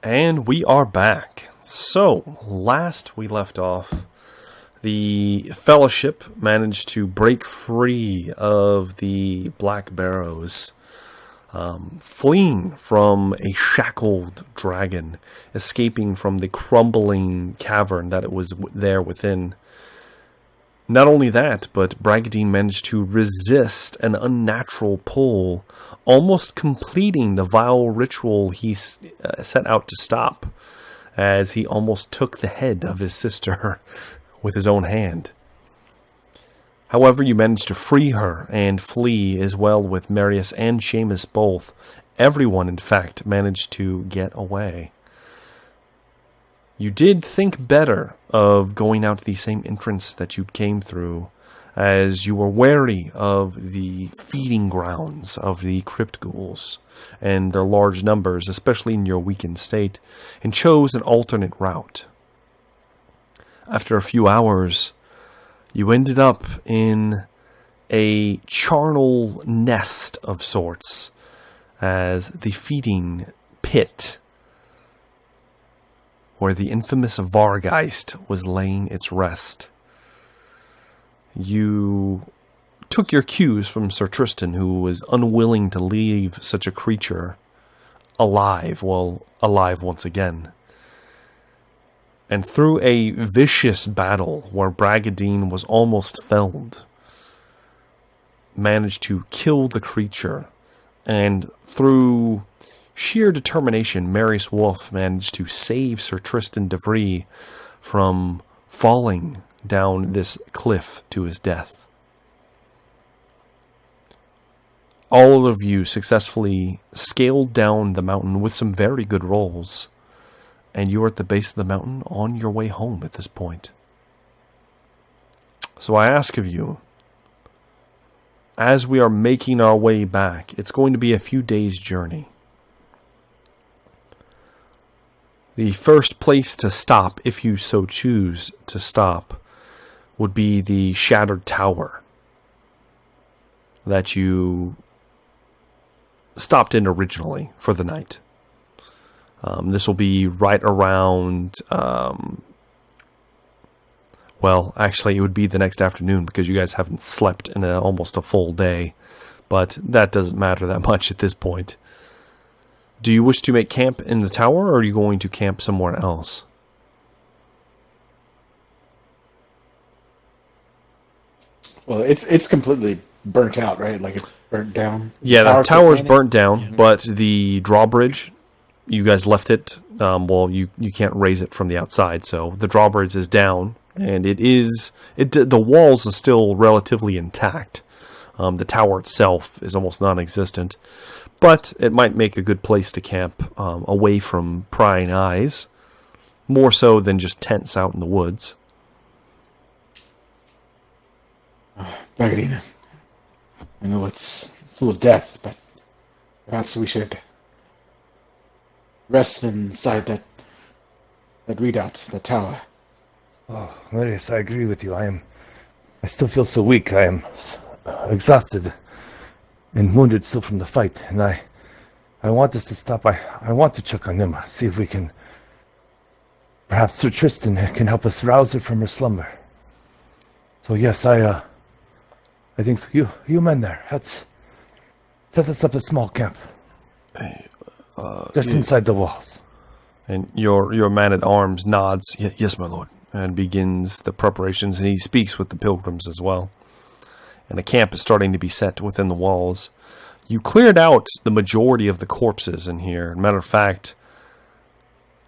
And we are back. So, last we left off, the Fellowship managed to break free of the Black Barrows, fleeing from a shackled dragon, escaping from the crumbling cavern that it was there within. Not only that, but Bragadine managed to resist an unnatural pull, almost completing the vile ritual he set out to stop, as he almost took the head of his sister with his own hand. However, you managed to free her and flee as well with Marius and Seamus both. Everyone, in fact, managed to get away. You did think better of going out the same entrance that you came through, as you were wary of the feeding grounds of the crypt ghouls and their large numbers, especially in your weakened state, and chose an alternate route. After a few hours, you ended up in a charnel nest of sorts, as the feeding pit where the infamous Vargeist was laying its rest. You took your cues from Sir Tristan, who was unwilling to leave such a creature alive once again. And through a vicious battle where Bragadine was almost felled, managed to kill the creature, and through sheer determination, Marius Wolf managed to save Sir Tristan DeVries from falling down this cliff to his death. All of you successfully scaled down the mountain with some very good rolls, and you are at the base of the mountain on your way home at this point. So I ask of you, as we are making our way back, it's going to be a few days' journey. The first place to stop, if you so choose to stop, would be the Shattered Tower that you stopped in originally for the night. This will be right around, well, actually it would be the next afternoon because you guys haven't slept in almost a full day, but that doesn't matter that much at this point. Do you wish to make camp in the tower, or are you going to camp somewhere else? Well, it's completely burnt out, right? Like it's burnt down. Yeah, the tower's burnt down, but the drawbridge, you guys left it. Well, you can't raise it from the outside, so the drawbridge is down, and the walls are still relatively intact. The tower itself is almost non-existent, but it might make a good place to camp away from prying eyes, more so than just tents out in the woods. Bragadina, I know it's full of death, but perhaps we should rest inside that redoubt, that tower. Oh, Marius, I agree with you. I still feel so weak. I am exhausted and wounded still from the fight, and I want us to stop. I want to check on Nima, see if we can. Perhaps Sir Tristan can help us rouse her from her slumber. So yes, I think so. You men there, let's set us up a small camp, just inside the walls. And your man-at-arms nods, yes, my lord, and begins the preparations, and he speaks with the pilgrims as well. And a camp is starting to be set within the walls. You cleared out the majority of the corpses in here. Matter of fact,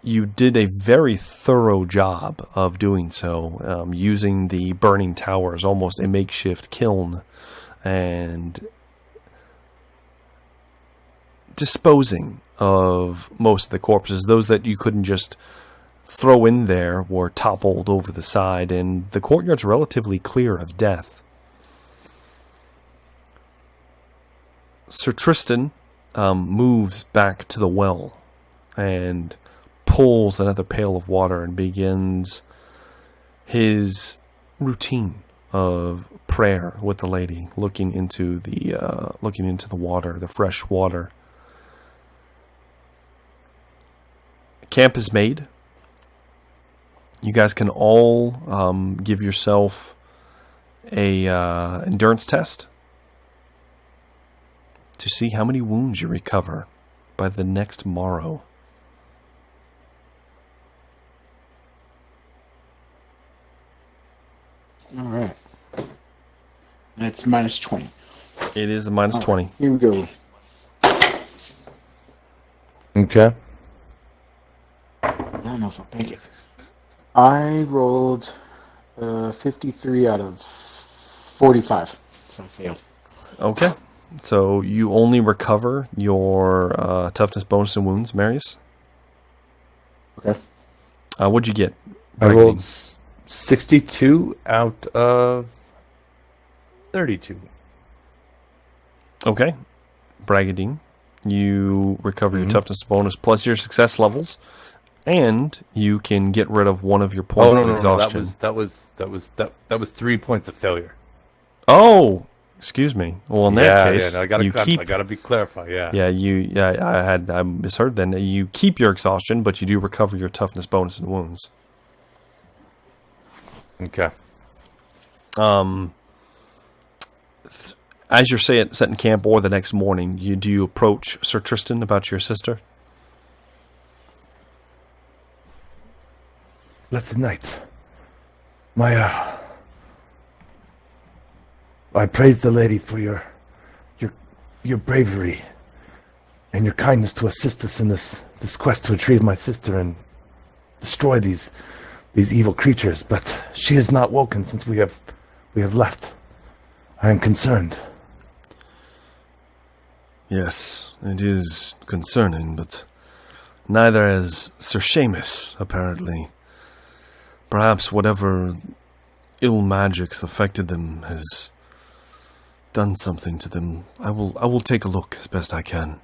you did a very thorough job of doing so, using the burning tower as almost a makeshift kiln, and disposing of most of the corpses. Those that you couldn't just throw in there were toppled over the side, and the courtyard's relatively clear of death. Sir Tristan moves back to the well and pulls another pail of water and begins his routine of prayer with the lady, looking into the water, the fresh water. camp is made. You guys can all give yourself a endurance test to see how many wounds you recover by the next morrow. All right. That's minus 20. It is a minus 20. Right, here we go. Okay. I don't know if I'll make it. I rolled 53 out of 45, so I failed. Okay. So you only recover your toughness bonus and wounds, Marius. Okay. What'd you get? I rolled 62 out of 32. Okay. Bragadine. You recover your toughness bonus plus your success levels, and you can get rid of one of your points of exhaustion. That was 3 points of failure. Oh, excuse me. Well, in that case, I gotta be clarified. I misheard. Then you keep your exhaustion, but you do recover your toughness bonus and wounds. Okay. As you're set in camp or the next morning, do you approach Sir Tristan about your sister? Blessed night. I praise the lady for your bravery and your kindness to assist us in this quest to retrieve my sister and destroy these evil creatures. But she has not woken since we have left. I am concerned. Yes, it is concerning, but neither has Sir Seamus, apparently. Perhaps whatever ill magics affected them has done something to them. I will take a look as best I can.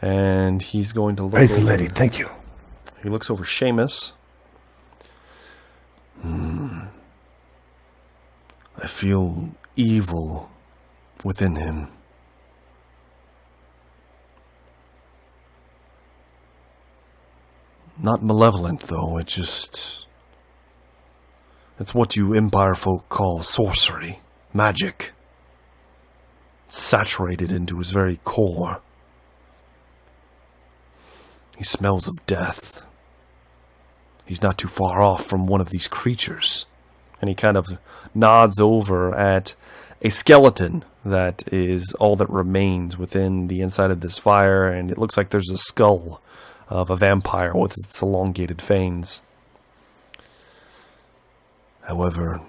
And he's going to look Praise over... the lady, thank you. He looks over Seamus. I feel evil within him. Not malevolent, though. It's what you Empire folk call sorcery, magic. Saturated into his very core. He smells of death. He's not too far off from one of these creatures. And he kind of nods over at a skeleton that is all that remains within the inside of this fire, and it looks like there's a skull of a vampire with its elongated fangs. However,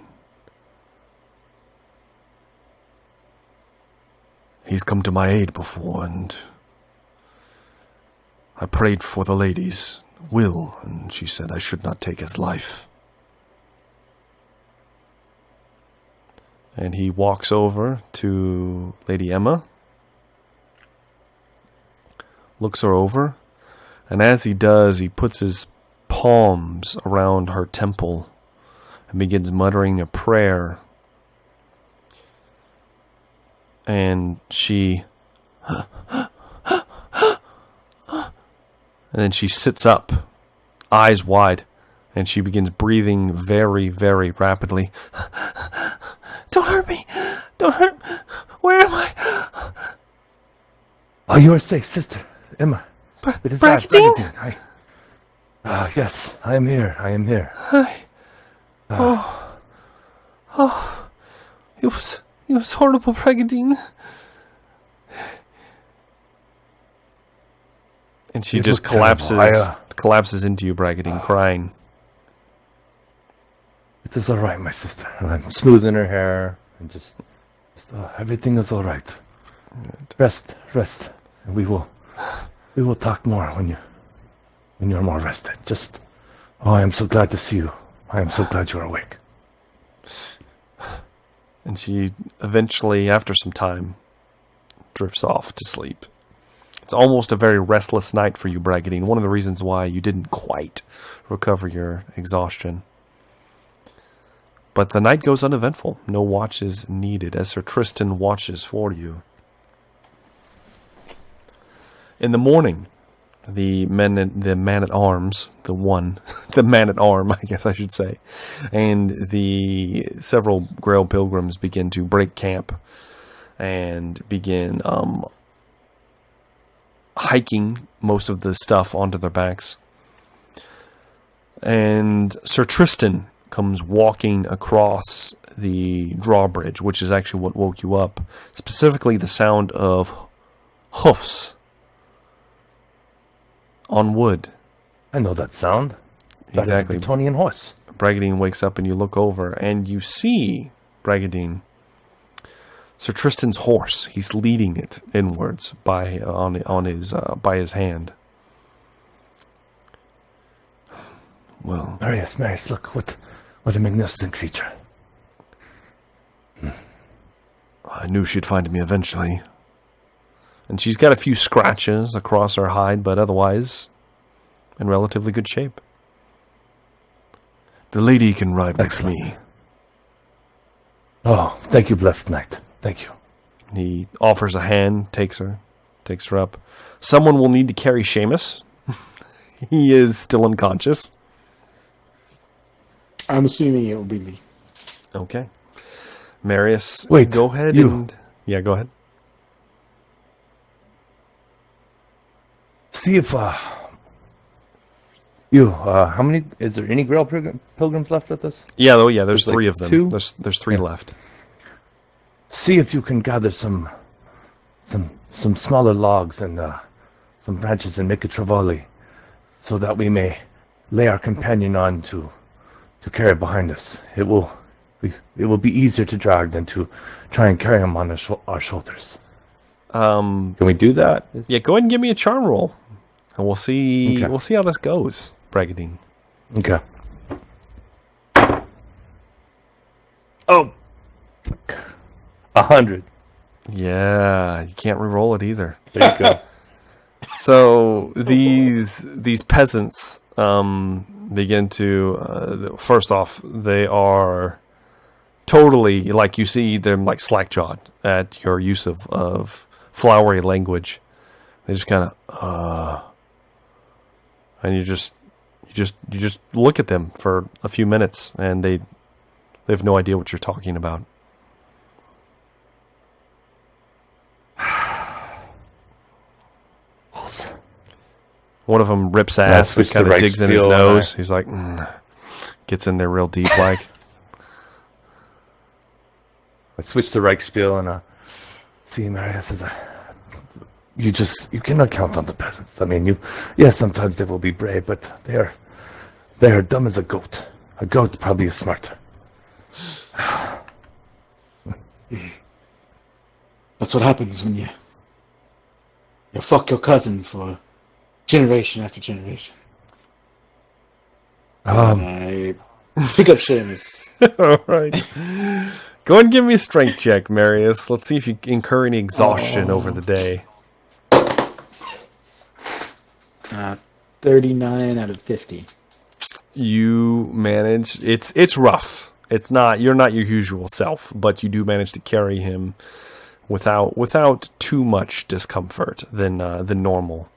he's come to my aid before, and I prayed for the lady's will, and she said I should not take his life. And he walks over to Lady Emma, looks her over, and as he does, he puts his palms around her temple and begins muttering a prayer. And she... and then she sits up, eyes wide, and she begins breathing very, very rapidly. Don't hurt me! Don't hurt me! Where am I? Oh, you are safe, sister. Emma. It is Bragadine? Yes, I am here. I am here. It was horrible, Bragadine. And she You just look terrible. collapses into you, Bragadine, crying. It is all right, my sister. And I'm smoothing her hair and just everything is all right. Rest, and we will talk more when you're more rested. I am so glad to see you. I am so glad you're awake. And she eventually, after some time, drifts off to sleep. It's almost a very restless night for you, Bragadine. One of the reasons why you didn't quite recover your exhaustion. But the night goes uneventful. No watch is needed as Sir Tristan watches for you. In the morning, the man at arms, the man at arm, I guess I should say, and the several Grail pilgrims begin to break camp and begin hiking most of the stuff onto their backs. And Sir Tristan comes walking across the drawbridge, which is actually what woke you up. Specifically, the sound of hoofs on wood. I know that sound. That Exactly. is a Bretonian horse. Bragadine wakes up and you look over and you see Bragadine, Sir Tristan's horse. He's leading it inwards by his hand. Well, Marius, look, what a magnificent creature. I knew she'd find me eventually. And she's got a few scratches across her hide, but otherwise in relatively good shape. The lady can ride with me. Oh, thank you, blessed knight. Thank you. He offers a hand, takes her up. Someone will need to carry Seamus. He is still unconscious. I'm assuming it will be me. Okay. Marius, Wait, go ahead you. and... Yeah, go ahead. See if, how many, is there any Grail pilgrims left with us? Yeah, there's There's three like of them. two? There's three left. See if you can gather some smaller logs and some branches and make a trevally, so that we may lay our companion on to carry behind us. It will be easier to drag than to try and carry him on our shoulders. Can we do that? Yeah, go ahead and give me a charm roll, and we'll see. Okay. We'll see how this goes, Bragadine. Okay. Oh, 100. Yeah, you can't re-roll it either. There you go. So these peasants begin to first off, they are totally, like, you see them like slack-jawed at your use of flowery language. They just kind of and you just look at them for a few minutes, and they have no idea what you're talking about. One of them rips ass and switch kind to of digs in his Reichsspiel, nose. He's like, gets in there real deep, like. I switched to Reichsspiel and see, Marius says, you cannot count on the peasants. I mean, yes, sometimes they will be brave, but they are dumb as a goat. A goat probably is smarter. That's what happens when you fuck your cousin for generation after generation. I pick up Seamus. All right. Go ahead and give me a strength check, Marius. Let's see if you incur any exhaustion over the day. 39 out of 50. You manage. It's rough. You're not your usual self, but you do manage to carry him without too much discomfort than normal.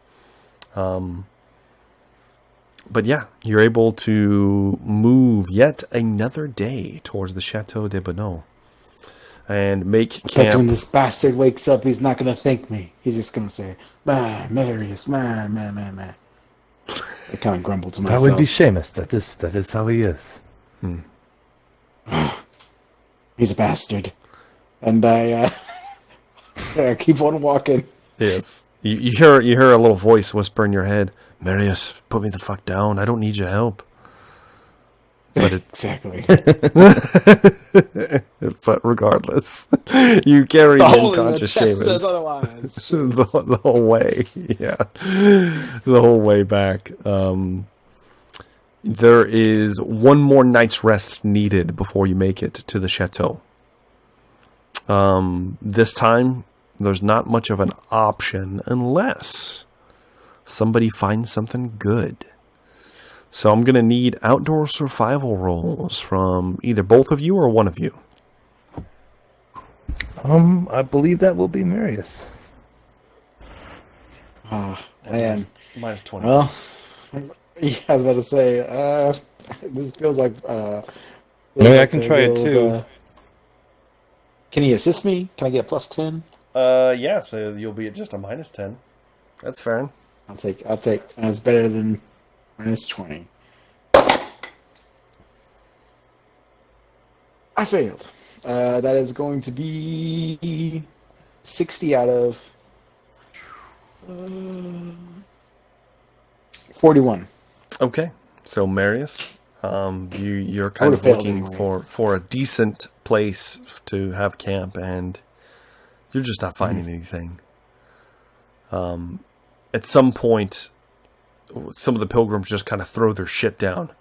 But yeah, you're able to move yet another day towards the Chateau de Bonneau and make But camp. when this bastard wakes up, he's not going to thank me. He's just going to say, "Man, Marius, man." I kind of grumble to myself. That would be Seamus. That is how he is. He's a bastard. And I keep on walking. Yes. You hear a little voice whisper in your head, "Marius, put me the fuck down. I don't need your help." But Exactly. but regardless, you carry The an hole in the unconscious chest says Seamus otherwise. the whole way. Yeah, the whole way back. There is one more night's rest needed before you make it to the chateau. This time, there's not much of an option unless somebody finds something good. So I'm going to need outdoor survival rolls from either both of you or one of you. I believe that will be Marius. Man. Minus 20. Well, yeah, I was about to say, this feels like Maybe I can try it too. Can he assist me? Can I get a plus 10? Yeah, so you'll be at just a minus 10. That's fair. I'll take. That's better than minus 20. I failed. That is going to be 60 out of 41. Okay, so Marius, you're kind of looking anyway. for a decent place to have camp, and you're just not finding anything. At some point, some of the pilgrims just kind of throw their shit down.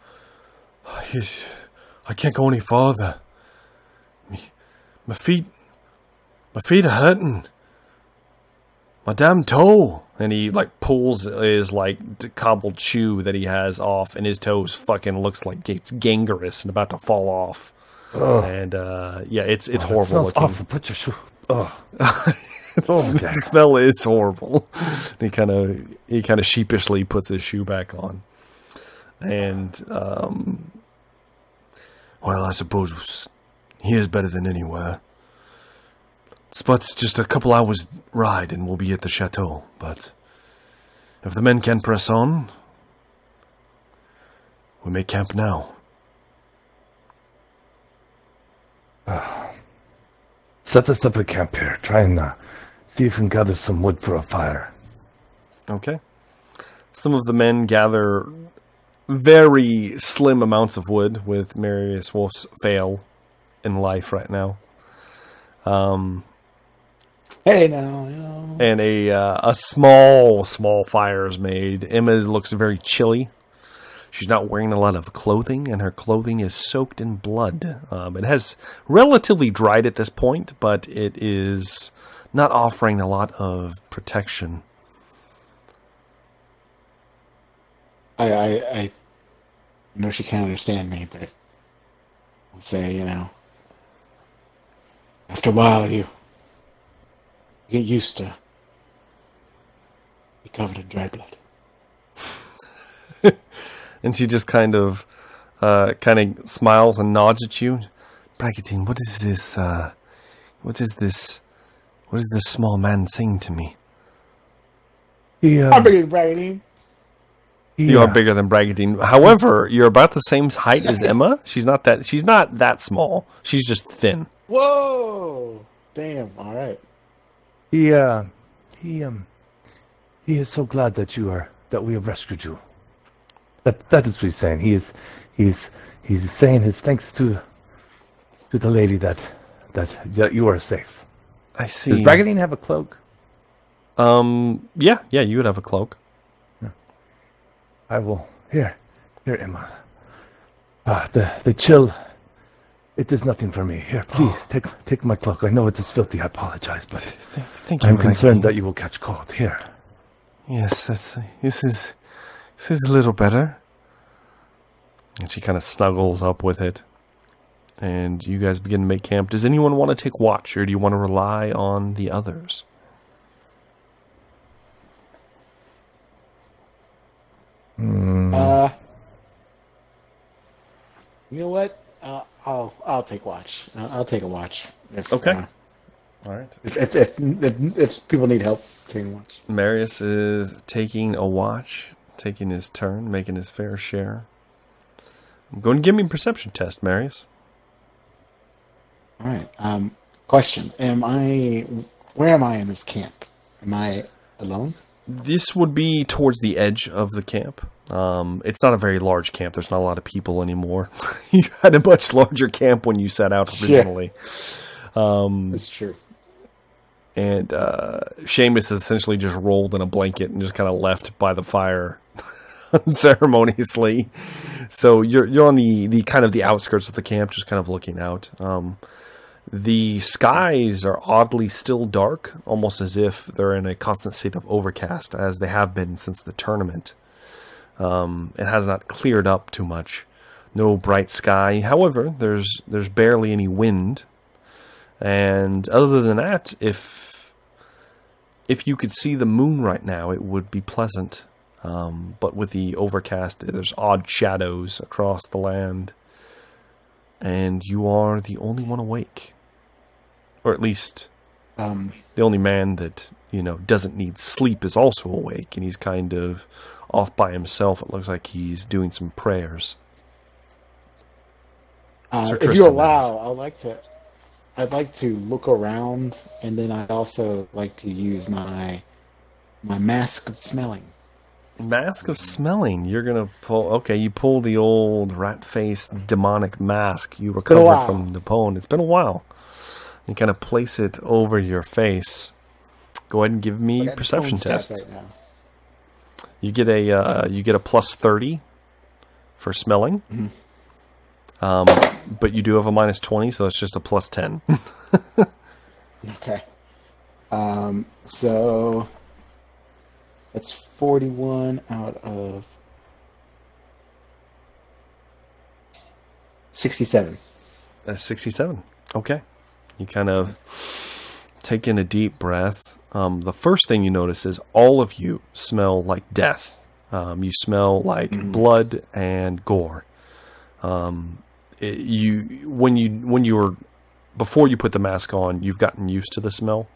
I can't go any farther. My feet are hurting. My damn toe. And he like pulls his like cobbled shoe that he has off, and his toes fucking looks like it's gangrenous and about to fall off. Oh. And yeah, it's horrible. It smells looking. awful. Put your shoe. Oh. The smell is horrible. He kind of sheepishly puts his shoe back on, and well, I suppose here's better than anywhere. Spot's just a couple hours ride and we'll be at the chateau, but if the men can press on, we may camp now. Set us up a camp here. Try and see if we can gather some wood for a fire. Okay. Some of the men gather very slim amounts of wood with Marius Wolf's fail in life right now. Hey now. And a small fire is made. Emma looks very chilly. She's not wearing a lot of clothing, and her clothing is soaked in blood. It has relatively dried at this point, but it is not offering a lot of protection. I know she can't understand me, but I'll say, after a while you get used to be covered in dried blood. And she just kind of smiles and nods at you. Bragantine, what is this? What is this small man saying to me? I'm bigger than Bragantine. You are bigger than Bragantine. However, you're about the same height as Emma. She's not that small. She's just thin. Whoa! Damn. All right. He is so glad that we have rescued you. That is what he's saying. He's saying his thanks to the lady that you are safe. I see. Does Bragantine have a cloak? Yeah, you would have a cloak. Yeah. I will. Here, Emma. The chill. It is nothing for me. Here, please take my cloak. I know it is filthy. I apologize, but thank you. I'm concerned that you will catch cold. Here. Yes, this is a little better. And she kind of snuggles up with it. And you guys begin to make camp. Does anyone want to take watch, or do you want to rely on the others? You know what? I'll take watch. I'll take a watch. Okay. All right. If people need help taking watch. Marius is taking a watch, taking his turn, making his fair share. I'm going to give me a perception test, Marius. All right. Question: where am I in this camp? Am I alone? This would be towards the edge of the camp. It's not a very large camp. There's not a lot of people anymore. You had a much larger camp when you set out originally. That's true. And Seamus essentially just rolled in a blanket and just kind of left by the fire unceremoniously. So you're on the kind of the outskirts of the camp, just kind of looking out. The skies are oddly still dark, almost as if they're in a constant state of overcast, as they have been since the tournament. It has not cleared up too much. No bright sky. However, there's barely any wind. And other than that, if If you could see the moon right now, it would be pleasant. But with the overcast, there's odd shadows across the land. And you are the only one awake. Or at least the only man that, doesn't need sleep is also awake. And he's kind of off by himself. It looks like he's doing some prayers. If you allow, I'd like to look around, and then I'd also like to use my mask of smelling. Mask of smelling. You're gonna pull. Okay, you pull the old rat-faced demonic mask you recovered from Napoleon. It's been a while. You kind of place it over your face. Go ahead and give me a perception test. Right now. You get a plus 30 for smelling. Mm-hmm. But you do have a minus 20, so it's just a plus 10. Okay. So that's 41 out of 67. That's 67. Okay. You kind of take in a deep breath. The first thing you notice is all of you smell like death. You smell like blood and gore. Before you put the mask on, you've gotten used to the smell.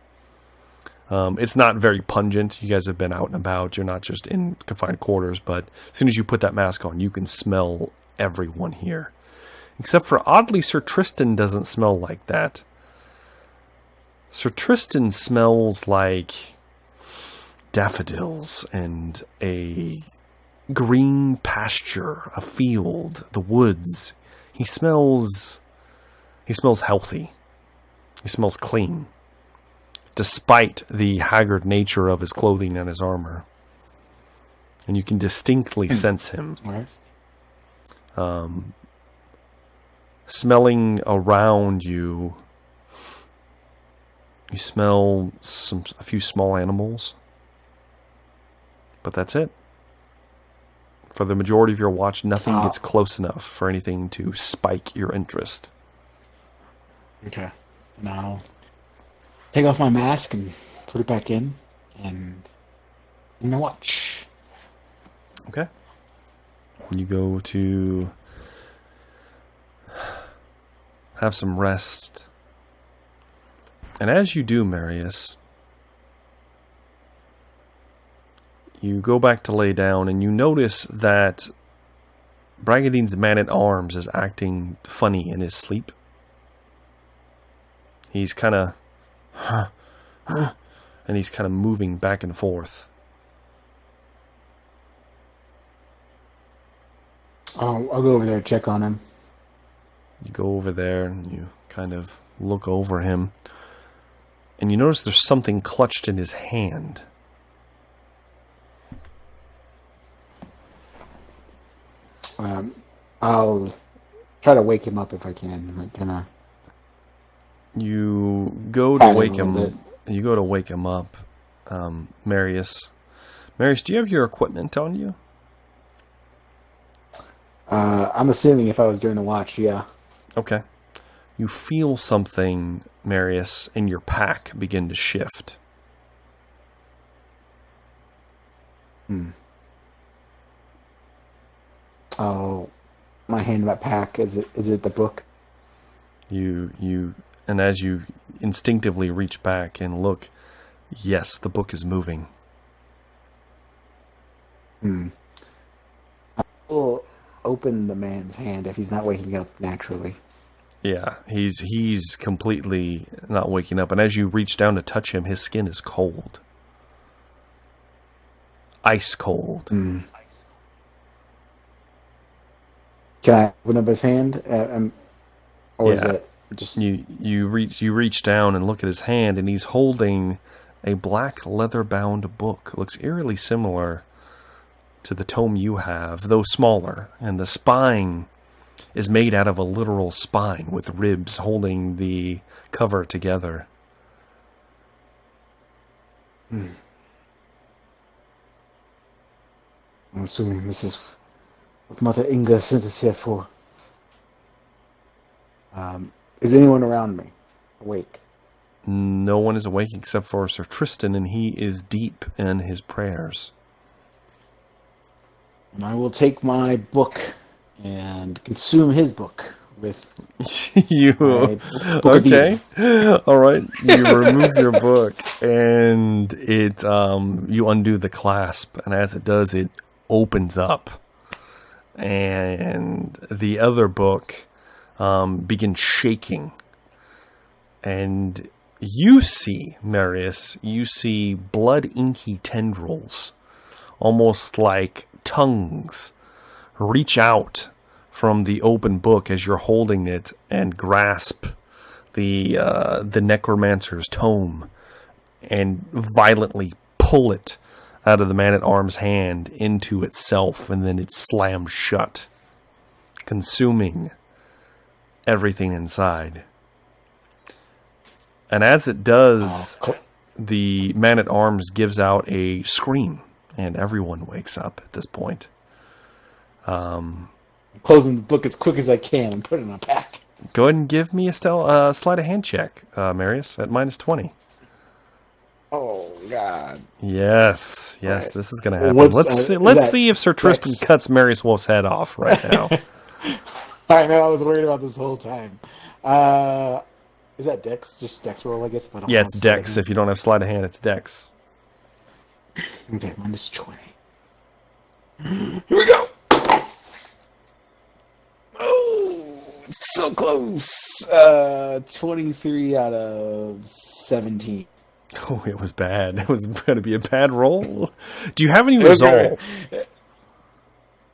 It's not very pungent. You guys have been out and about. You're not just in confined quarters, but as soon as you put that mask on, you can smell everyone here. Except for, oddly, Sir Tristan doesn't smell like that. Sir Tristan smells like daffodils and a green pasture, a field, the woods. He smells healthy. He smells clean, despite the haggard nature of his clothing and his armor. And you can distinctly sense him. Smelling around you, you smell a few small animals, but that's it. For the majority of your watch, nothing gets close enough for anything to spike your interest. Okay. And I'll take off my mask and put it back in, and watch. Okay. You go to have some rest. And as you do, Marius, you go back to lay down, and you notice that Bragadine's man-at-arms is acting funny in his sleep. He's kind of, and he's kind of moving back and forth. I'll go over there and check on him. You go over there, and you kind of look over him, and you notice there's something clutched in his hand. I'll try to wake him up if I can. You go to wake him. You go to wake him up, Marius. Marius, do you have your equipment on you? I'm assuming if I was doing the watch, yeah. Okay. You feel something, Marius, in your pack begin to shift. Oh, my hand in my pack. Is it the book? And as you instinctively reach back and look, yes, the book is moving. I will open the man's hand if he's not waking up naturally. Yeah, he's completely not waking up. And as you reach down to touch him, his skin is cold. Ice cold. Can I open up his hand? Is it just you reach down and look at his hand, and he's holding a black leather-bound book. It looks eerily similar to the tome you have, though smaller, and the spine is made out of a literal spine with ribs holding the cover together. I'm assuming this is what Mother Inga sent us here for. Is anyone around me awake? No one is awake except for Sir Tristan, and he is deep in his prayers. And I will take my book and consume his book with You my book of okay? Eden. All right. You remove your book, and it you undo the clasp, and as it does, it opens up, and the other book begins shaking, and you see, Marius, you see blood inky tendrils, almost like tongues, reach out from the open book as you're holding it and grasp the necromancer's tome and violently pull it out of the man-at-arms hand into itself, and then it slams shut, consuming everything inside. And as it does, the man-at-arms gives out a scream, and everyone wakes up at this point. I'm closing the book as quick as I can and put it in a pack. Go ahead and give me a sleight of hand check, Marius, at -20. Oh, God. Yes, Right. This is going to happen. What's, Let's see if Sir Tristan Dex? cuts Marius Wolf's head off right now. I know, I was worried about this whole time. Is that Dex? Just Dex roll, I guess? If I don't Yeah, have it's sleight of Dex. hand. If you don't have sleight of hand, it's Dex. Okay, -20. Here we go. Oh, so close. 23 out of 17. Oh, it was bad. It was going to be a bad roll. Do you have any resolve?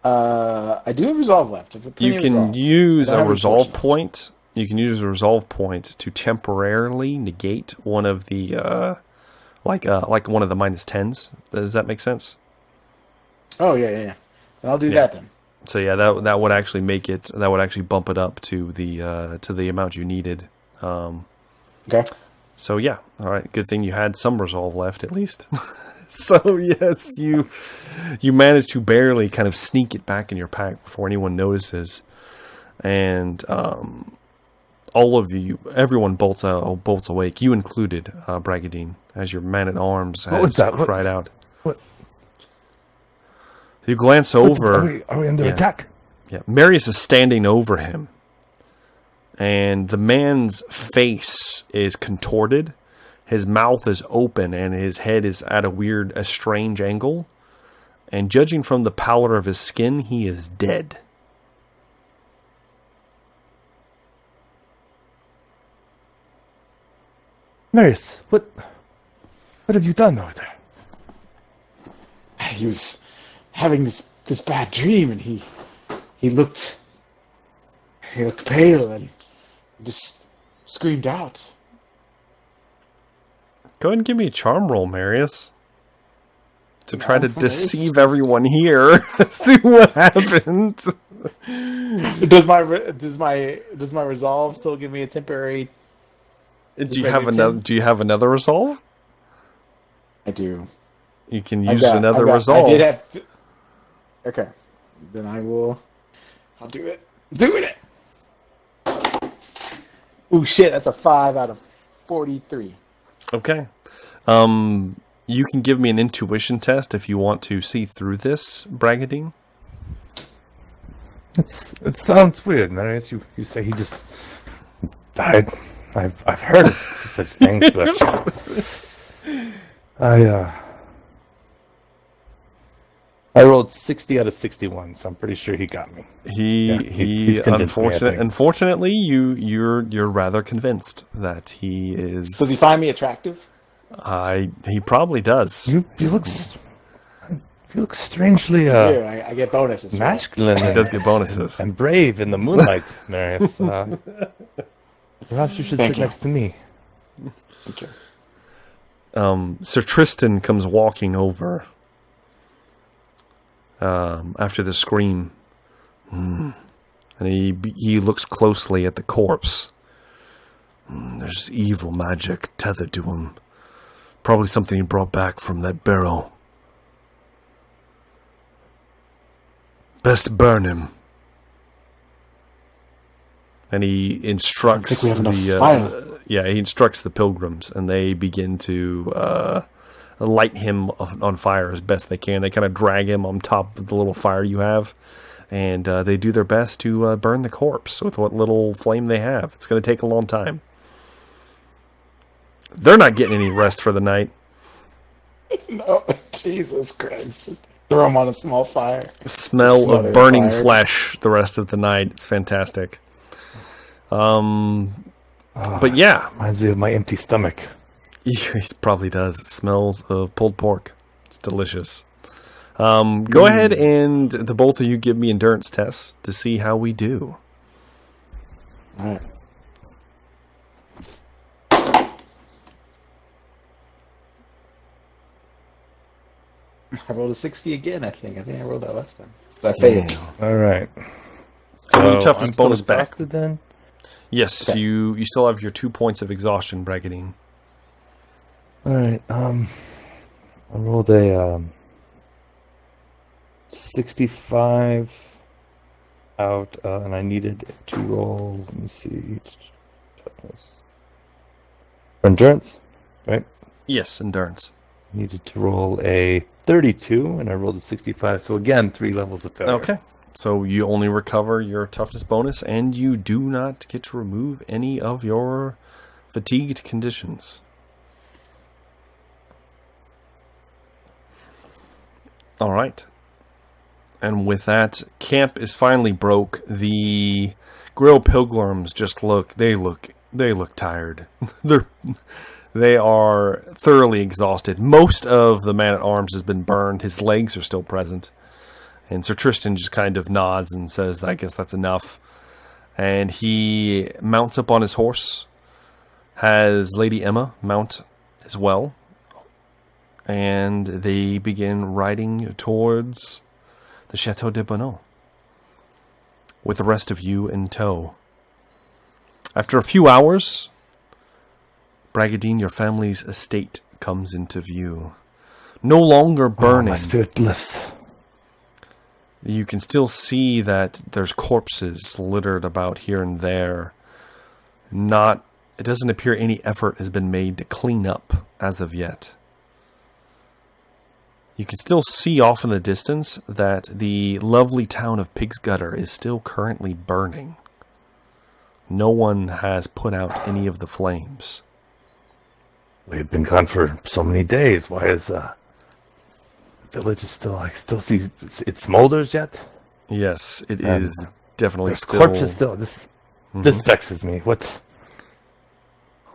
I do have resolve left. I have plenty You of can resolve. use I don't a have resolve enforcement. point. You can use a resolve point to temporarily negate one of the like one of the -10s. Does that make sense? Oh, yeah. And I'll do Yeah. that then. So yeah, that would actually make it. That would actually bump it up to the amount you needed. Okay. So yeah, all right. Good thing you had some resolve left at least. So yes, you managed to barely kind of sneak it back in your pack before anyone notices, and all of you, everyone bolts awake. You included, Bragadine, as your man-at-arms What was has that? cried out. What? You glance over. Are we under Yeah. attack? Yeah, Marius is standing over him, and the man's face is contorted. His mouth is open, and his head is at a strange angle. And judging from the pallor of his skin, he is dead. Marius, what have you done over there? He was having this bad dream, and he looked pale and just screamed out. Go ahead and give me a charm roll, Marius. To try to Nice. deceive everyone here as to what happened. Does my resolve still give me a temporary? Do you have another resolve? I do. You can use another I resolve. did have. Okay, then I'll do it. Doing it. Oh shit! That's a 5 out of 43. Okay. You can give me an intuition test if you want to see through this, Bragadine. It sounds weird, Marius. You say he just died. I've heard of such things, but I rolled 60 out of 61, so I'm pretty sure he got me. He's convinced me, I think. Unfortunately, you're rather convinced that he is. Does he find me attractive? He probably does. You look strangely Yeah, I get bonuses. right? masculine He does get bonuses. and brave in the moonlight, Marius. Perhaps you should Thank sit you. next to me. Thank you. Sir Tristan comes walking over after the scream, and he looks closely at the corpse. There's evil magic tethered to him. Probably something he brought back from that barrow. Best burn him. And he instructs I think we have enough fire. Yeah, he instructs the pilgrims, and they begin to light him on fire as best they can. They kind of drag him on top of the little fire you have, and they do their best to burn the corpse with what little flame they have. It's going to take a long time. They're not getting any rest for the night. No, Jesus Christ. Throw them on a small fire. Smell of burning flesh the rest of the night. It's fantastic. But yeah. Reminds me of my empty stomach. It probably does. It smells of pulled pork. It's delicious. Go ahead and the both of you give me endurance tests to see how we do. All right. I rolled a 60 again, I think. I think I rolled that last time. So I failed. All right. So your I'm toughness still bonus back. exhausted then? Yes, Okay. you still have your 2 points of exhaustion, Bragadine. All right. I rolled a 65 out, and I needed to roll. Let me see. Endurance, right? Yes, endurance. Needed to roll a 32, and I rolled a 65. So again, 3 levels of failure. Okay. So you only recover your toughness bonus, and you do not get to remove any of your fatigued conditions. All right. And with that, camp is finally broke. The Grill Pilgrims just look tired. They are thoroughly exhausted. Most of the man-at-arms has been burned. His legs are still present. And Sir Tristan just kind of nods and says, I guess that's enough. And he mounts up on his horse, has Lady Emma mount as well. And they begin riding towards the Chateau de Bonneau, with the rest of you in tow. After a few hours, Bragadine, your family's estate comes into view. No longer burning. My spirit lifts. You can still see that there's corpses littered about here and there. It doesn't appear any effort has been made to clean up as of yet. You can still see off in the distance that the lovely town of Pig's Gutter is still currently burning. No one has put out any of the flames. We've been gone for so many days. Why is the village is still? I still see it smolders yet. Yes, it is definitely The still. corpse is still. This vexes me. What?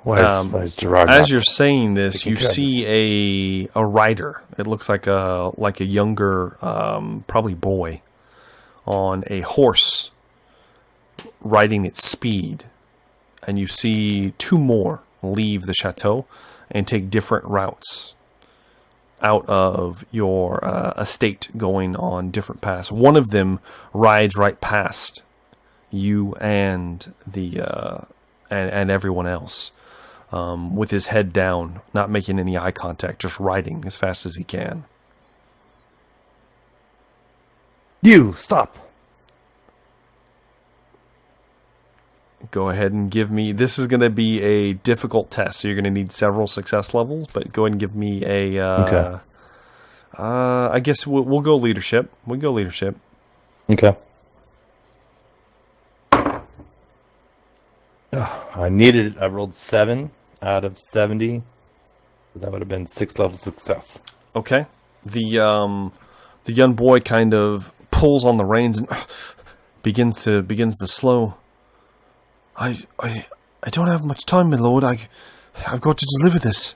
Why is Gerard? As not you're saying this, taking you care of see a rider. It looks like a younger, probably boy, on a horse, riding at speed, and you see 2 more leave the chateau and take different routes out of your estate, going on different paths. One of them rides right past you and the and everyone else. With his head down, not making any eye contact, just riding as fast as he can. You stop. Go ahead and give me... This is going to be a difficult test, so you're going to need several success levels, but go ahead and give me a... Okay. I guess we'll go leadership. We'll go leadership. Okay. I rolled 7 out of 70. So that would have been 6 levels of success. Okay. The young boy kind of pulls on the reins and begins to slow. I don't have much time, my lord. I've got to deliver this.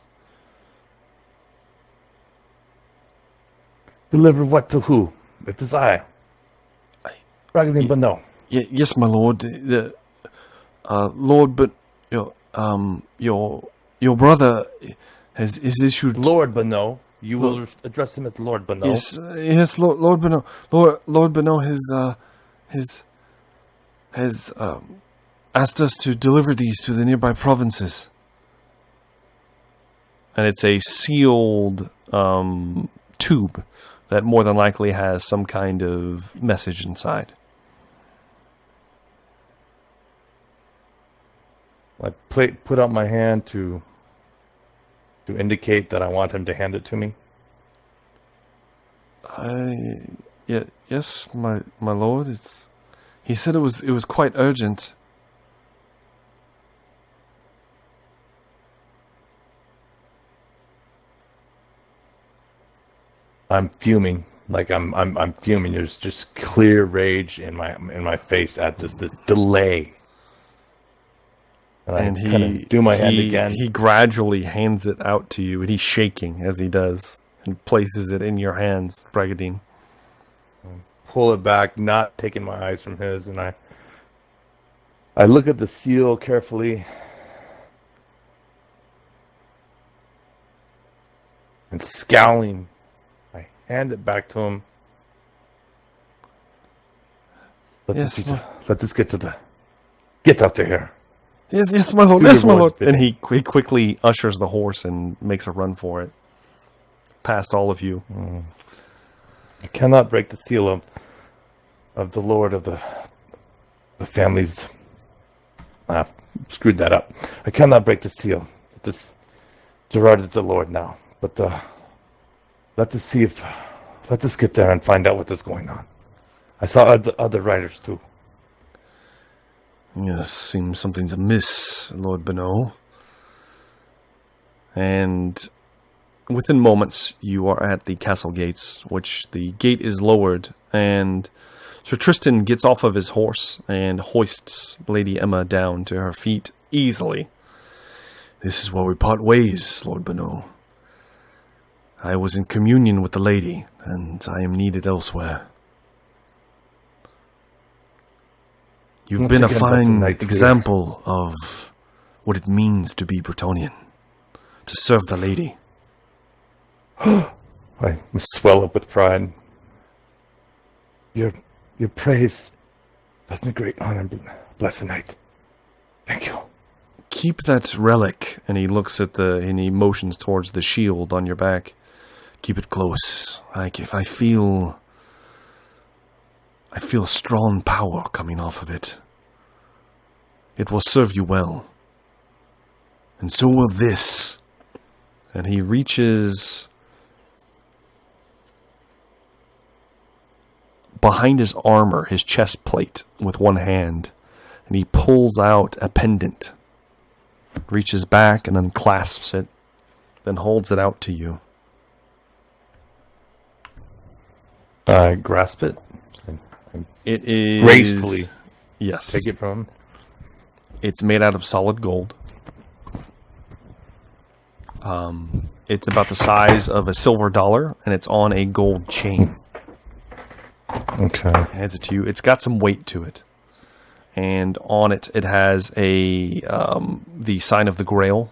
Deliver what to who? It is I. Bragadine Bonneau. Yes, my lord. Lord, but your brother has issued. Lord Bonneau. You will address him as Lord Bonneau. Yes, Lord Bonneau. Lord Bonneau has asked us to deliver these to the nearby provinces. And it's a sealed tube that more than likely has some kind of message inside. I put out my hand to indicate that I want him to hand it to me. Yes, my lord. He said it was quite urgent. I'm fuming. Like I'm fuming. There's just clear rage in my face at just this delay. And I kind of do my hand again. He gradually hands it out to you, and he's shaking as he does, and places it in your hands, Brigadine. Pull it back, not taking my eyes from his, and I look at the seal carefully. And scowling, I hand it back to him. Let this get out of here. Yes, my lord. Yes, my lord. And he quickly ushers the horse and makes a run for it, past all of you. I cannot break the seal of the lord of the family's. Screwed that up. I cannot break the seal. Gerard is the lord now. But let us get there and find out what is going on. I saw other riders too. Yes, seems something's amiss, Lord Bonneau. And within moments, you are at the castle gates, which the gate is lowered, and Sir Tristan gets off of his horse and hoists Lady Emma down to her feet easily. This is where we part ways, Lord Bonneau. I was in communion with the lady, and I am needed elsewhere. You've been a fine example of what it means to be Bretonnian, to serve the lady. I must swell up with pride. Your praise does me great honor and blessed night. Thank you. Keep that relic, and he looks at and he motions towards the shield on your back. Keep it close. I feel strong power coming off of it. It will serve you well. And so will this. And he reaches behind his armor, his chest plate, with one hand, and he pulls out a pendant. Reaches back and unclasps it, then holds it out to you. I grasp it. It is gracefully. Yes. Take it from him. It's made out of solid gold. It's about the size of a silver dollar, and it's on a gold chain. Okay. Hands it to you. It's got some weight to it, and on it, it has the sign of the Grail,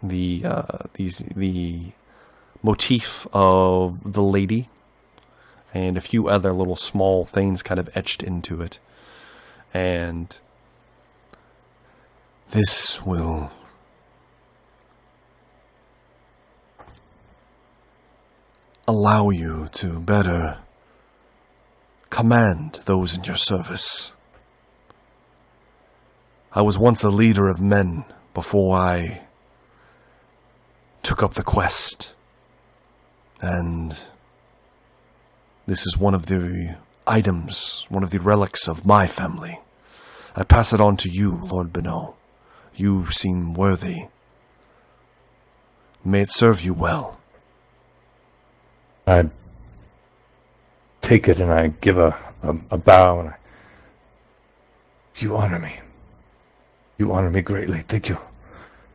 the motif of the lady, and a few other little small things kind of etched into it. And this will allow you to better command those in your service. I was once a leader of men before I took up the quest, and this is one of the items, one of the relics of my family. I pass it on to you, Lord Bonneau. You seem worthy. May it serve you well. I take it and I give a bow, and you honor me. You honor me greatly. Thank you.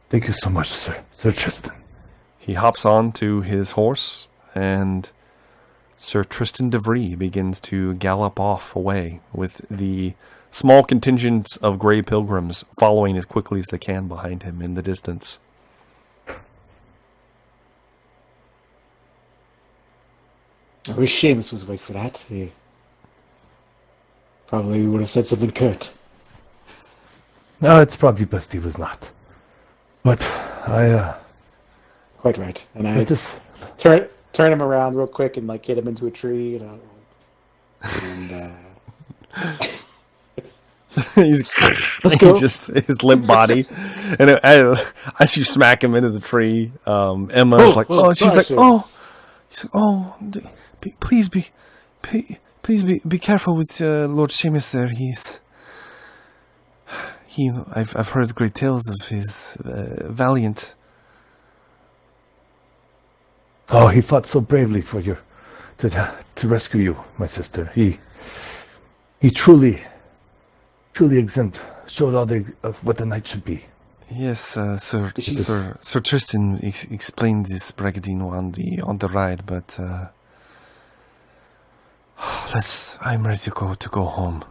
Thank you so much, Sir Tristan. He hops on to his horse, and Sir Tristan de Vries begins to gallop off away with the small contingents of Grey Pilgrims following as quickly as they can behind him in the distance. I wish Seamus was awake for that. He probably would have said something curt. No, it's probably best he was not. But Quite right. And I turn him around real quick and hit him into a tree, and He's Let's go. just his limp body, and as you smack him into the tree, Emma's like, "Oh," she's like, "Oh," she's like, "Oh, please be careful with Lord Seamus there. I've heard great tales of his valiant." Oh, he fought so bravely for you, to rescue you, my sister. He truly showed all of what the knight should be. Yes, Sir Tristan explained this Bragadin on the ride, but I'm ready to go home.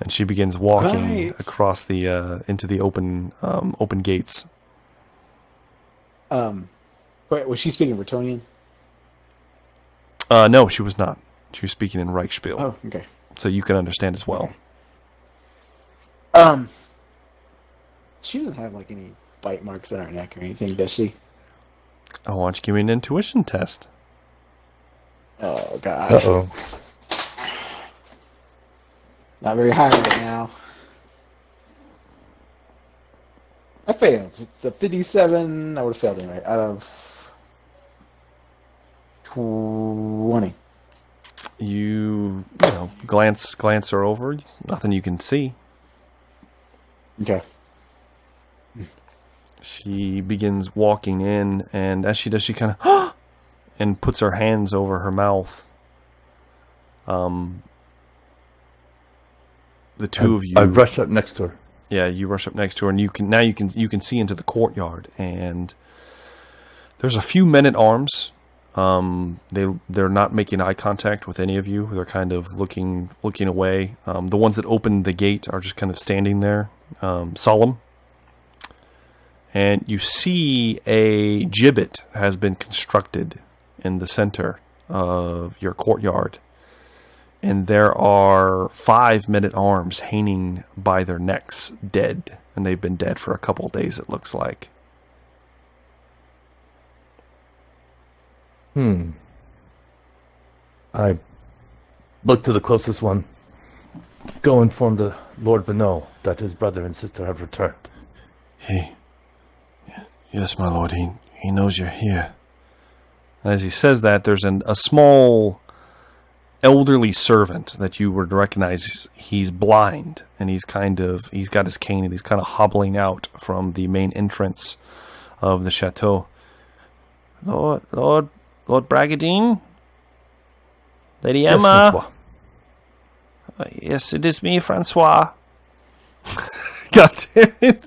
And she begins walking across the into the open gates. Wait, was she speaking Bretonnian? No, she was not. She was speaking in Reichspiel. Oh, okay. So you can understand as well. Okay. She doesn't have like any bite marks on her neck or anything, does she? Oh, why don't you give me an intuition test? Oh God. Uh-oh. Not very high right now. I failed. It's a 57. I would have failed anyway. Out of 20. You glance her over. Nothing you can see. Okay. She begins walking in, and as she does, she kind of and puts her hands over her mouth. The two of you. I rush up next to her. Yeah, you rush up next to her, and you can see into the courtyard, and there's a few men at arms. They're not making eye contact with any of you. They're kind of looking away. The ones that opened the gate are just kind of standing there, solemn. And you see a gibbet has been constructed in the center of your courtyard. And there are 5 men at arms hanging by their necks, dead. And they've been dead for a couple of days, it looks like. I look to the closest one. Go inform the Lord Bonneau that his brother and sister have returned. Yes, my lord, he knows you're here. As he says that, there's a small elderly servant that you would recognize. He's blind, and he's got his cane, and he's kind of hobbling out from the main entrance of the chateau. Lord Bragadin? Lady Emma? Yes, it is me, Francois. God damn it.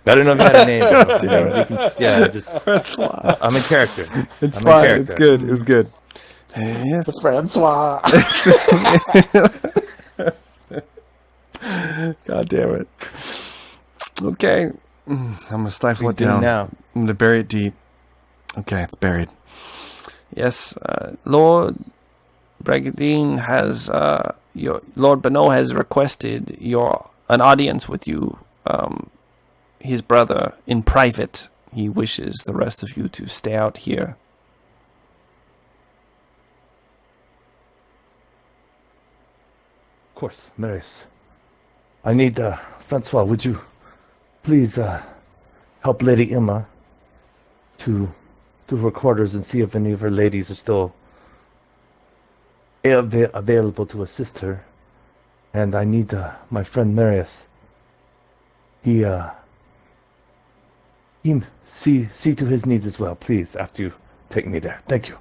I don't know if you had a name. Just Francois. I'm in character. It's fine. It's good. It was good. Yes. Francois. God damn it. Okay. I'm going to stifle it down. Now. I'm going to bury it deep. Okay, it's buried. Yes, Lord Bragadin has, Lord Bonneau has requested an audience with you, his brother, in private. He wishes the rest of you to stay out here. Of course, Marius. I need, Francois, would you please help Lady Emma to her quarters and see if any of her ladies are still available to assist her. And I need my friend Marius. He see to his needs as well, please, after you take me there. Thank you.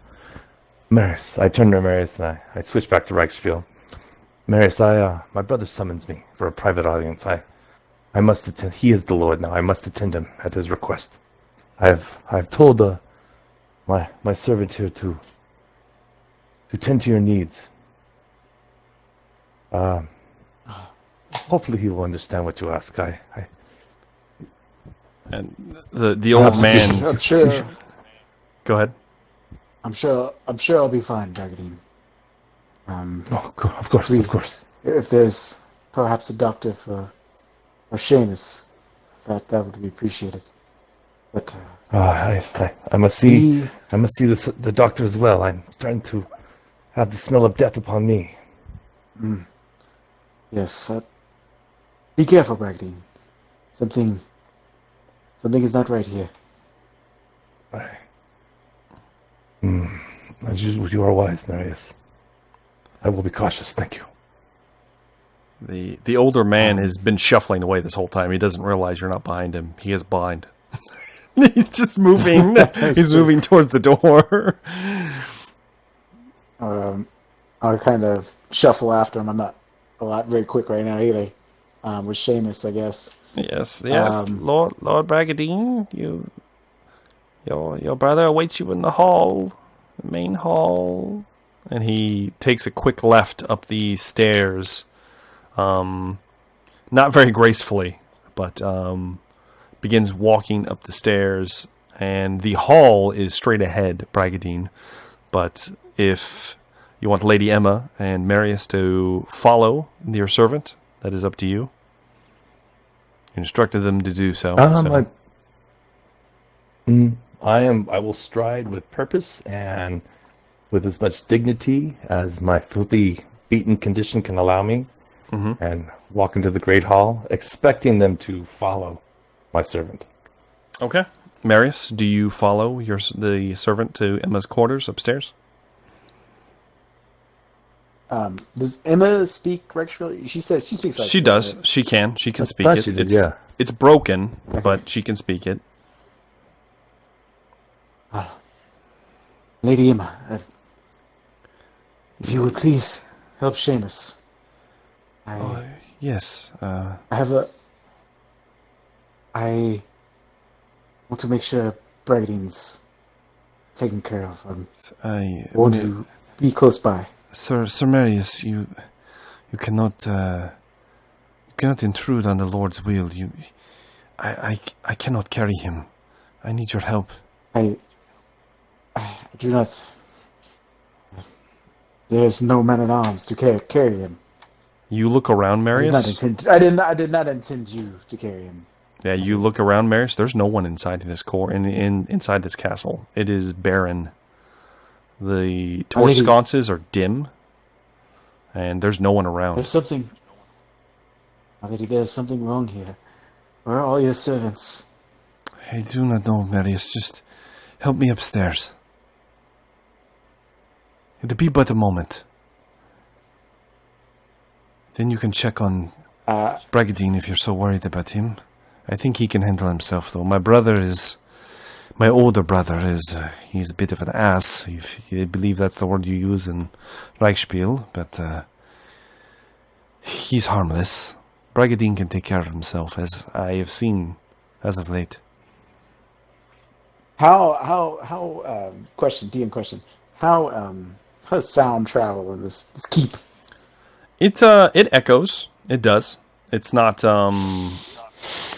Marius, I turn to Marius and I switch back to Reichspiel. Marius, my brother summons me for a private audience. I must attend. He is the Lord now. I must attend him at his request. I've told my servant here to tend to your needs. Hopefully he will understand what you ask. And the old man. I'm sure. Go ahead. I'm sure I'll be fine, Bragadin. Of course. If there's perhaps a doctor for Seamus, that would be appreciated. But I must see the doctor as well. I'm starting to have the smell of death upon me. Yes. Be careful, Bragdine. Something is not right here. As usual, you are wise, Marius. I will be cautious, thank you. The older man has been shuffling away this whole time. He doesn't realize you're not behind him. He is blind. He's just moving. He's moving towards the door. I'll kind of shuffle after him. I'm not very quick right now either. With Seamus, I guess. Yes. Lord Bragadine, your brother awaits you in the hall, the main hall. And he takes a quick left up the stairs. Not very gracefully, but begins walking up the stairs, and the hall is straight ahead, Bragadine. But if you want Lady Emma and Marius to follow your servant, that is up to you. You instructed them to do so. I will stride with purpose and with as much dignity as my filthy, beaten condition can allow me, and walk into the great hall, expecting them to follow my servant. Okay. Marius, do you follow the servant to Emma's quarters upstairs? Does Emma speak Rexually? She says she speaks Rexually. She does. Right? She can. She can speak thought it. she did, yeah. It's broken, but she can speak it. Lady Emma, if you would please help Seamus. Yes. I want to make sure Bragadine's taken care of. I want to be close by. Sir Marius, you cannot intrude on the Lord's will. I cannot carry him. I need your help. I do not. There is no man at arms to carry him. You look around, Marius. I did not intend you to carry him. Yeah, you look around, Marius. There's no one inside this inside this castle. It is barren. The torch sconces are dim, and there's no one around. There's something. My lady, there's something wrong here. Where are all your servants? I do not know, Marius. Just help me upstairs. It'll be but a moment. Then you can check on Bragadine if you're so worried about him. I think he can handle himself, though. My older brother is, he's a bit of an ass, if you believe that's the word you use in Reichspiel, but he's harmless. Bragadine can take care of himself, as I have seen as of late. Question, DM question. How does sound travel in this keep? It echoes. It does. It's not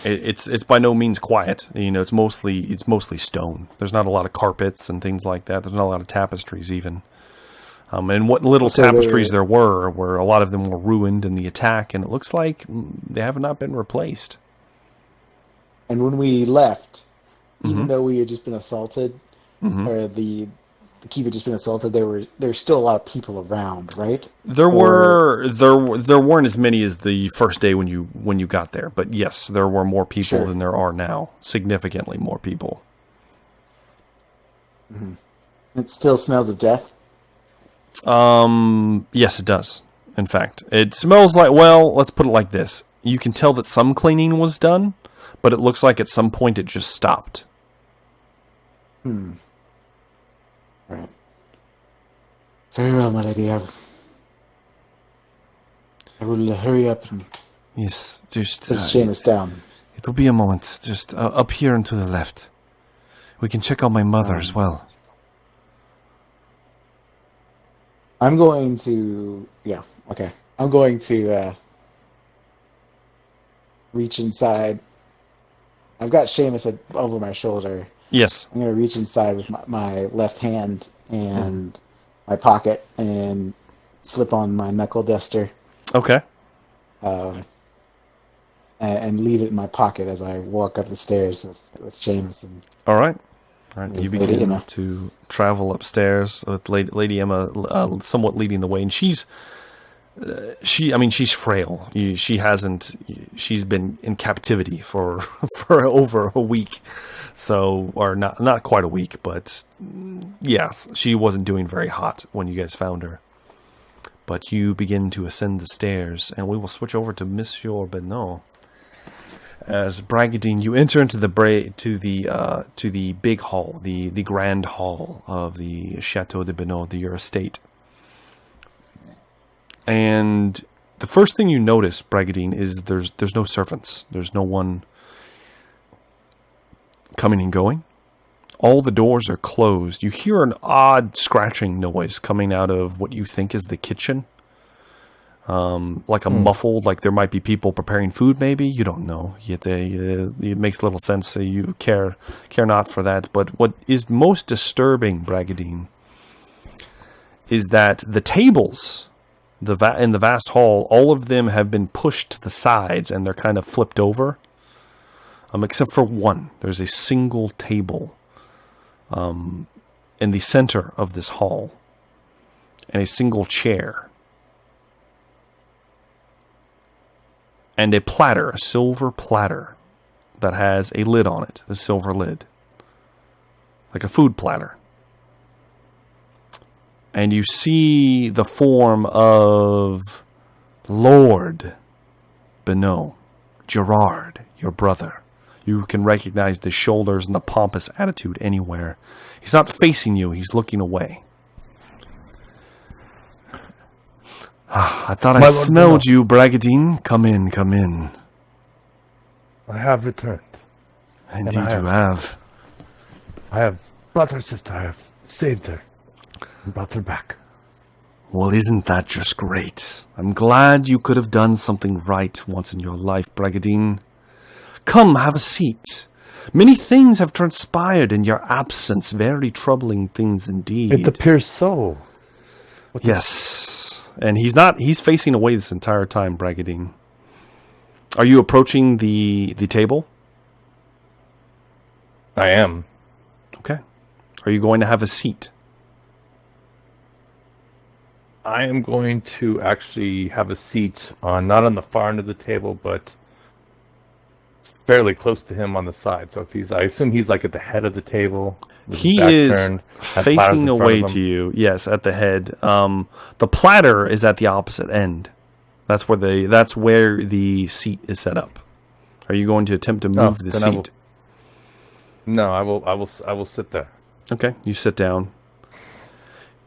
it's by no means quiet. You know, it's mostly stone. There's not a lot of carpets and things like that. There's not a lot of tapestries even. And what little tapestries there were a lot of them were ruined in the attack, and it looks like they have not been replaced. And when we left, even though we had just been assaulted, or the keep had just been assaulted, there's still a lot of people around, right? There weren't as many as the first day when you got there, but yes, there were more people than there are now. Significantly more people. Mm-hmm. It still smells of death. Yes, it does. In fact, it smells like, well, let's put it like this. You can tell that some cleaning was done, but it looks like at some point it just stopped. Right. Very well, my lady. I will hurry up and yes, just put Seamus down. It will be a moment. Just up here and to the left. We can check on my mother as well. I'm going to... Yeah, okay. I'm going to reach inside. I've got Seamus over my shoulder. Yes. I'm going to reach inside with my left hand and my pocket and slip on my knuckle duster. Okay. And leave it in my pocket as I walk up the stairs with Seamus. All right. You begin to travel upstairs with Lady Emma somewhat leading the way, and she's she's frail. She's been in captivity for for over a week. So, or not quite a week, but yes, she wasn't doing very hot when you guys found her. But you begin to ascend the stairs, and we will switch over to Monsieur Benoit. As Bragadine, you enter into the big hall, the grand hall of the Chateau de Benoit, your estate. And the first thing you notice, Bragadine, is there's no servants. There's no one coming and going. All the doors are closed. You hear an odd scratching noise coming out of what you think is the kitchen. Like a muffled, like there might be people preparing food, maybe. You don't know. Yet it makes little sense, so you care not for that. But what is most disturbing, Bragadine, is that the tables in the vast hall, all of them have been pushed to the sides, and they're kind of flipped over. Except for one. There's a single table in the center of this hall, and a single chair. And a platter, a silver platter, that has a lid on it, a silver lid. Like a food platter. And you see the form of Lord Benoit, Gerard, your brother. You can recognize the shoulders and the pompous attitude anywhere. He's not facing you, he's looking away. I thought I smelled you, Bragadine. Come in, come in. I have returned. Indeed you have. I have brought her sister. I have saved her and brought her back. Well, isn't that just great? I'm glad you could have done something right once in your life, Bragadine. Come, have a seat. Many things have transpired in your absence. Very troubling things indeed. It appears so. Yes. And he's facing away this entire time, Bragadine. Are you approaching the table? I am. Okay. Are you going to have a seat? I am going to actually have a seat not on the far end of the table, but fairly close to him on the side. So I assume he's like at the head of the table. He is facing away to you. Yes, at the head. The platter is at the opposite end. That's where the seat is set up. Are you going to attempt to move the seat? I will sit there. Okay, you sit down.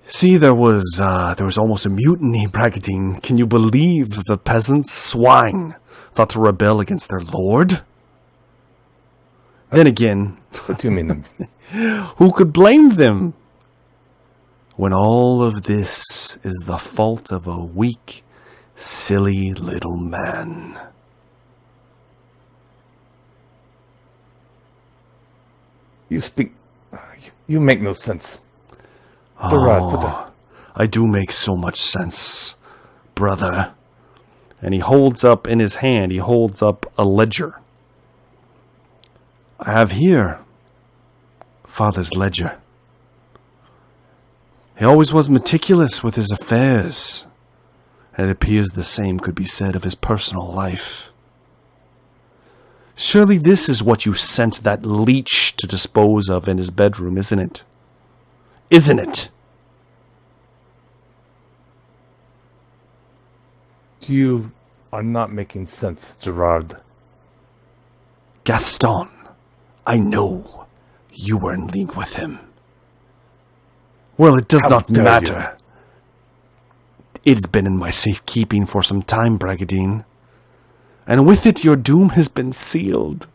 See, there was almost a mutiny, Bragadine. Can you believe the peasants, swine, thought to rebel against their lord? Then again, what do you mean? Who could blame them? When all of this is the fault of a weak, silly little man. You make no sense. I do make so much sense, brother. And he holds up in his hand, a ledger. I have here Father's ledger. He always was meticulous with his affairs, and it appears the same could be said of his personal life. Surely this is what you sent that leech to dispose of in his bedroom, isn't it? Isn't it? You are not making sense, Gerard. Gaston, I know you were in league with him. Well, it does not matter. It's been in my safekeeping for some time, Bragadine. And with it, your doom has been sealed.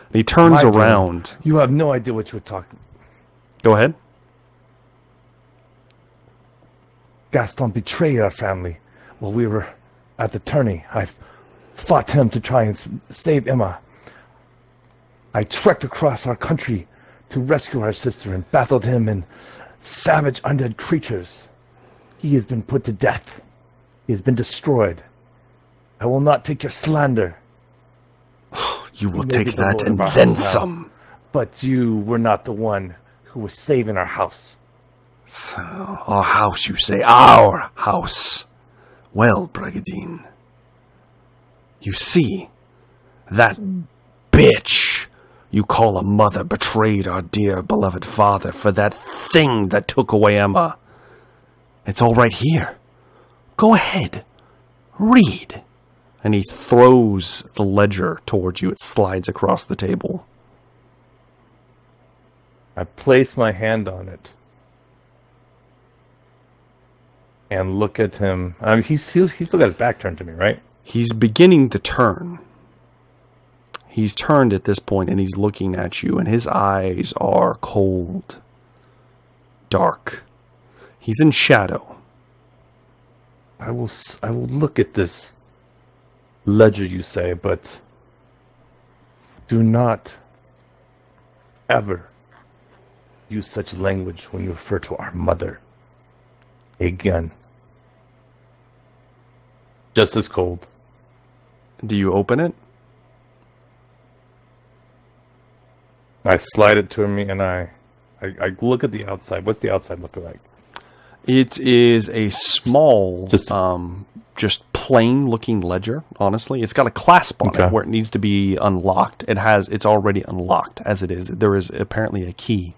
And he turns around. You have no idea what you're talking. Go ahead. Gaston betrayed our family while we were at the tourney. I fought him to try and save Emma. I trekked across our country to rescue our sister and battled him and savage undead creatures. He has been put to death. He has been destroyed. I will not take your slander. You will take that and then some. But you were not the one who was saving our house. So, our house, you say? Our house. Well, Brigadine, you see, that bitch you call a mother betrayed our dear beloved father for that thing that took away Emma. It's all right here. Go ahead. Read. And he throws the ledger towards you. It slides across the table. I place my hand on it and look at him. I mean, he's still got his back turned to me, right? He's beginning to turn. He's turned at this point and he's looking at you, and his eyes are cold, dark. He's in shadow. I will look at this ledger you say, but do not ever use such language when you refer to our mother again. Just as cold. Do you open it? I slide it to me and I look at the outside. What's the outside look like? It is a small, Just- just plain looking ledger, honestly. It's got a clasp on Okay. it where it needs to be unlocked. It's already unlocked as it is. There is apparently a key.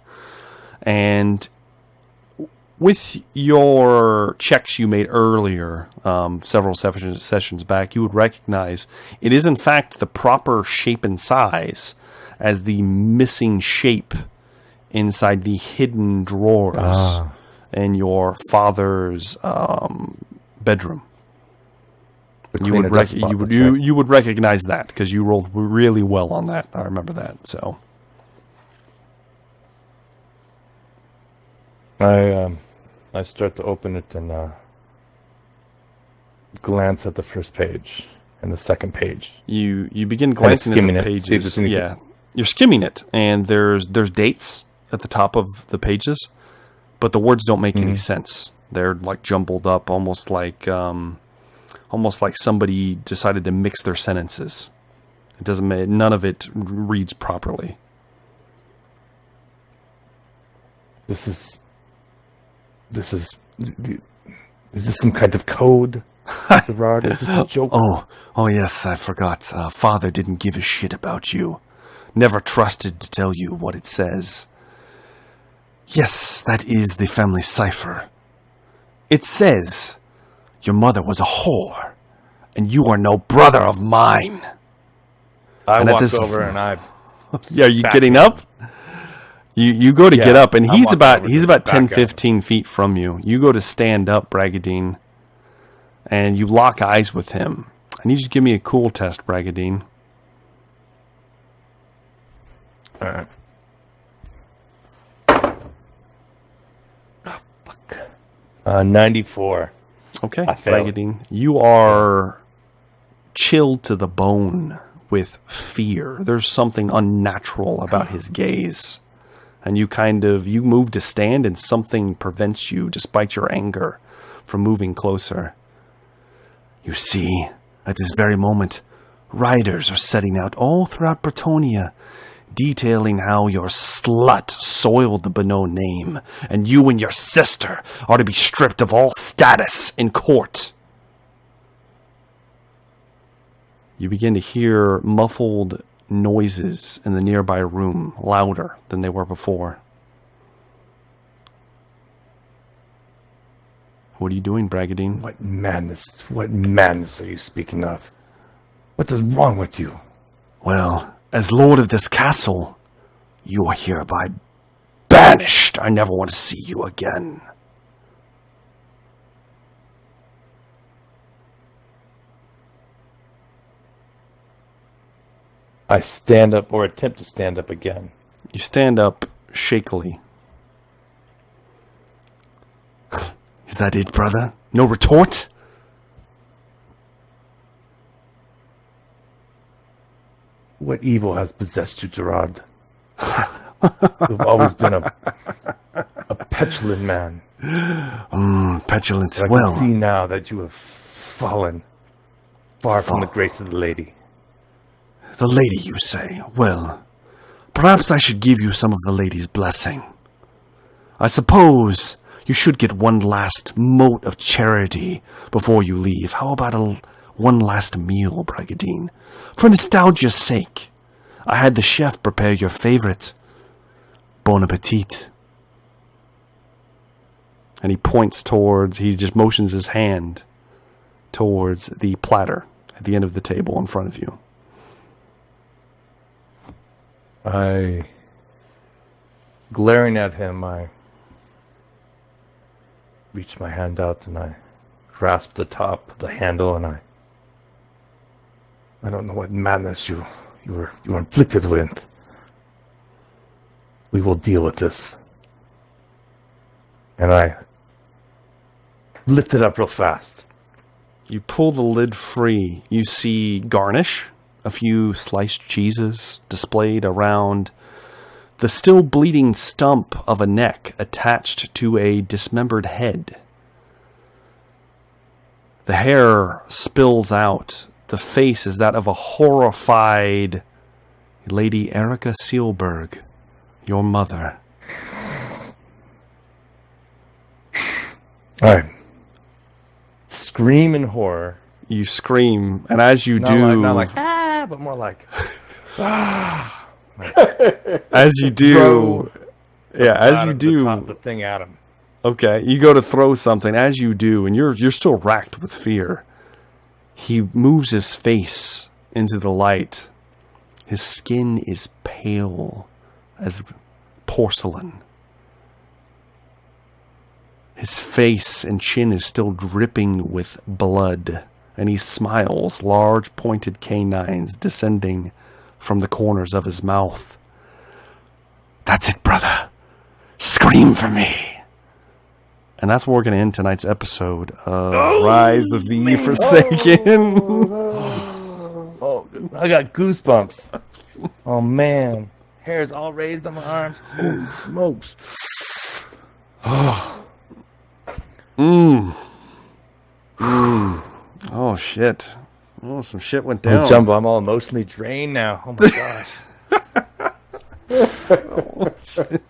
And with your checks you made earlier, several sessions back, you would recognize it is in fact the proper shape and size as the missing shape inside the hidden drawers in your father's bedroom. You would recognize that because you rolled really well on that. I remember that. So I start to open it and glance at the first page and the second page. you begin glancing at the pages. See if there's anything. Yeah, you're skimming it, and there's dates at the top of the pages, but the words don't make any sense. They're like jumbled up, almost like somebody decided to mix their sentences. It doesn't. None of it reads properly. Is this some kind of code, Gerard? Is this a joke? Oh yes, I forgot. Father didn't give a shit about you. Never trusted to tell you what it says. Yes, that is the family cipher. It says, your mother was a whore, and you are no brother of mine. I and walk over and I... Yeah, are you getting up? You go to get up, and he's about 10, 15 feet from you. You go to stand up, Bragadine, and you lock eyes with him. I need you to give me a cool test, Bragadine. All right. Oh, fuck. 94. Okay, I failed. Bragadine, you are chilled to the bone with fear. There's something unnatural about his gaze. And you move to stand, and something prevents you, despite your anger, from moving closer. You see, at this very moment, riders are setting out all throughout Bretonia, detailing how your slut soiled the Bonneau name, and you and your sister are to be stripped of all status in court. You begin to hear muffled noises in the nearby room, louder than they were before. What are you doing, Bragadine? What madness are you speaking of? What is wrong with you? Well, as lord of this castle, you are hereby banished. I never want to see you again. I stand up, or attempt to stand up again. You stand up shakily. Is that it, brother? No retort? What evil has possessed you, Gerard? You've always been a petulant man. Petulant. But I can see now that you have fallen far from the grace of the lady. The lady, you say? Well, perhaps I should give you some of the lady's blessing. I suppose You should get one last mote of charity before you leave. How about one last meal, Brigadine? For nostalgia's sake. I had the chef prepare your favorite. Bon appetit. And he just motions his hand towards the platter at the end of the table in front of you. Glaring at him, I reach my hand out and I grasp the top, the handle, and I don't know what madness you were inflicted with. We will deal with this. And I lift it up real fast. You pull the lid free. You see garnish, a few sliced cheeses displayed around the still bleeding stump of a neck attached to a dismembered head. The hair spills out. The face is that of a horrified Lady Erica Sealberg, your mother. I scream in horror. You scream, and as you not like but more like as you do, the thing at him. Okay, you go to throw something. As you do, and you're still racked with fear. He moves his face into the light. His skin is pale as porcelain. His face and chin is still dripping with blood, and he smiles, large pointed canines descending from the corners of his mouth. That's it, brother. Scream for me. And that's where we're going to end tonight's episode of Rise of the Forsaken. Oh, I got goosebumps. Oh, man. Hair's all raised on my arms. Holy smokes. Oh, shit. Oh, some shit went down. Oh, Jumbo, I'm all emotionally drained now. Oh, my gosh. Oh, shit.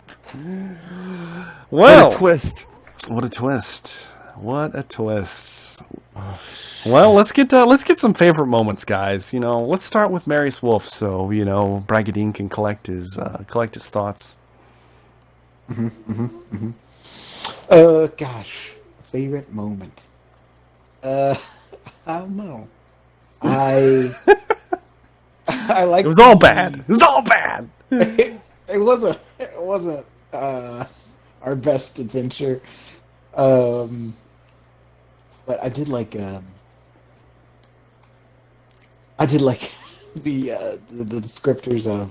Well, what a twist. What a twist. What a twist. Well, let's get some favorite moments, guys. You know, let's start with Marius Wolf, so Brigadine can collect his thoughts. Gosh, favorite moment. I don't know. I like. It was all bad. It was all bad. It wasn't our best adventure. But I did like the descriptors of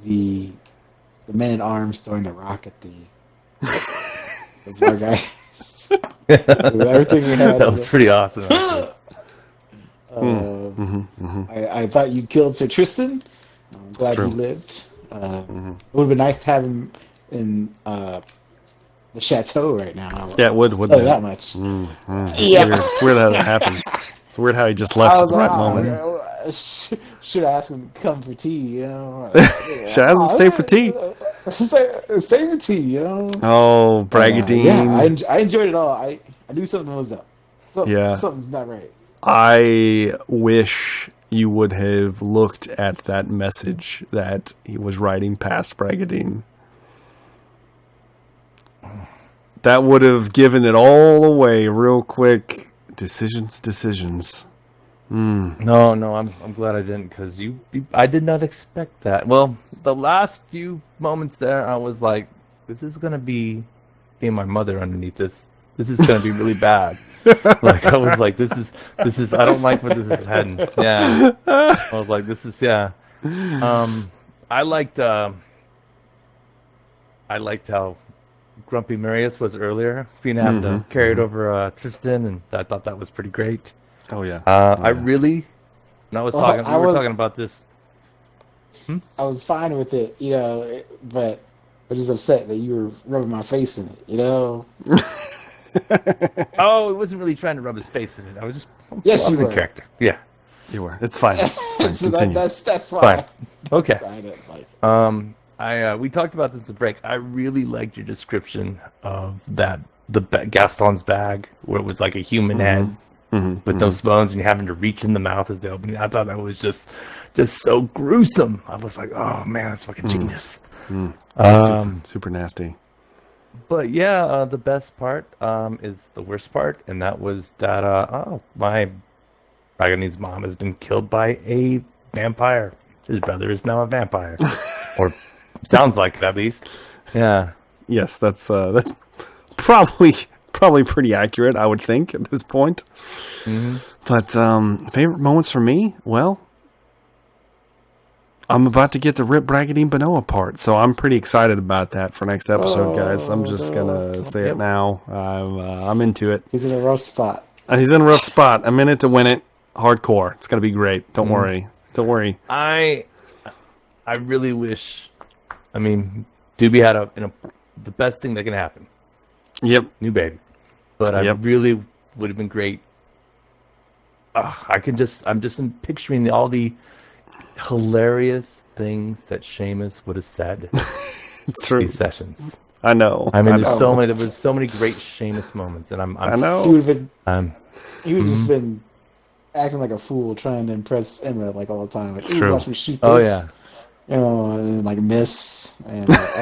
the men at arms throwing the rock at the poor guy. Everything we had. That was pretty awesome. I thought you killed Sir Tristan. I'm glad he lived. It would have been nice to have him in the chateau right now. Yeah, it would that much. It's weird how that happens. It's weird how he just left at the right moment. Should ask him to come for tea, Should ask him to stay for tea. Stay for tea, Oh, Brigadine. I enjoyed it all. I knew something was up. Something's not right. I wish you would have looked at that message that he was writing past Brigadine. That would have given it all away real quick. Decisions. No, I'm glad I didn't, because I did not expect that. Well, the last few moments there, I was like, this is gonna be my mother underneath this. This is gonna be really bad. Like, I was like, this is. I don't like where this is heading. Yeah, I was like, this is I liked how grumpy Marius was earlier, being having to carry it over Tristan, and I thought that was pretty great. Oh yeah. I really, when I was talking, we were talking about this. I was fine with it, but I was just upset that you were rubbing my face in it, Oh, it wasn't really trying to rub his face in it. I was just you were in character. Yeah, you were. It's fine. It's fine. So Continue. that's why. Fine. Okay. I decided, we talked about this at the break. I really liked your description of Gaston's bag, where it was like a human head with those bones, and you having to reach in the mouth as they open it. I thought that was just so gruesome. I was like, oh man, that's fucking genius. Super nasty. But yeah, the best part is the worst part, and that was that my Paganini's mom has been killed by a vampire. His brother is now a vampire, or sounds like it at least. Yeah. Yes, that's probably pretty accurate, I would think, at this point. But favorite moments for me? Well, I'm about to get the Rip Bragadine Banoa part, so I'm pretty excited about that for next episode, guys. I'm just gonna say it now. I'm into it. He's in a rough spot. He's in a rough spot. I'm in it to win it. Hardcore. It's gonna be great. Don't worry. Don't worry. I really wish. I mean, Doobie had the best thing that can happen. Yep. New baby. But I really would have been great. I'm just picturing all the hilarious things that Seamus would have said It's true. these sessions. I know. I mean, know. there was so many great Seamus moments, and I know. He would have I'm just been acting like a fool, trying to impress Emma like all the time. Like, True. watch me shoot this. Oh yeah. You know, and like miss, and like,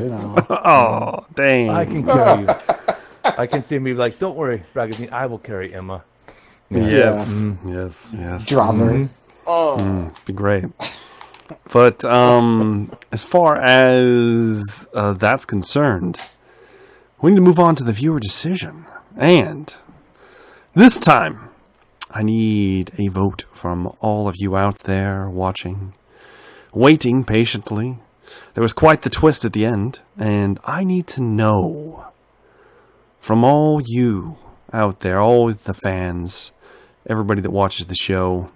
you know. Oh, dang. I can carry you. I can see him be like, "Don't worry, Bragadine, I will carry Emma." Yes. Yeah. Yes. Drop her. Oh. Be great. But as far as that's concerned, we need to move on to the viewer decision. And this time, I need a vote from all of you out there watching, waiting patiently. There was quite the twist at the end, and I need to know from all you out there, all the fans, everybody that watches the show,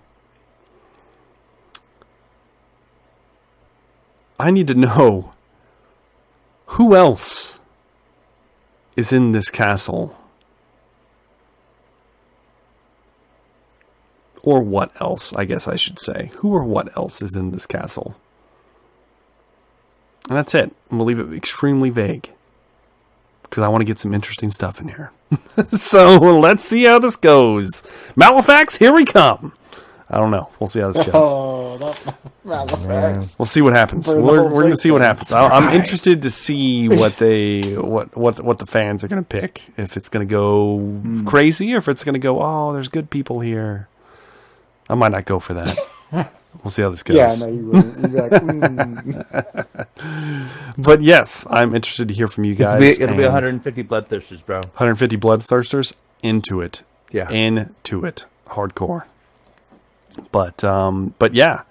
I need to know who else is in this castle. Or what else, I guess I should say. Who or what else is in this castle? And that's it. I'm going to leave it extremely vague. Because I want to get some interesting stuff in here. So let's see how this goes. Malefax, here we come. I don't know. We'll see how this goes. Oh, Malefax. We'll see what happens. For the We're whole going to see what happens. breakdown. I'm interested to see what the fans are going to pick. If it's going to go crazy, or if it's going to go, oh, there's good people here. I might not go for that. We'll see how this goes. Yeah, no, you wouldn't. You'd be like, But yes, I'm interested to hear from you guys. It'll be 150 bloodthirsters, bro. 150 bloodthirsters into it. Yeah. Into it. Hardcore. But yeah.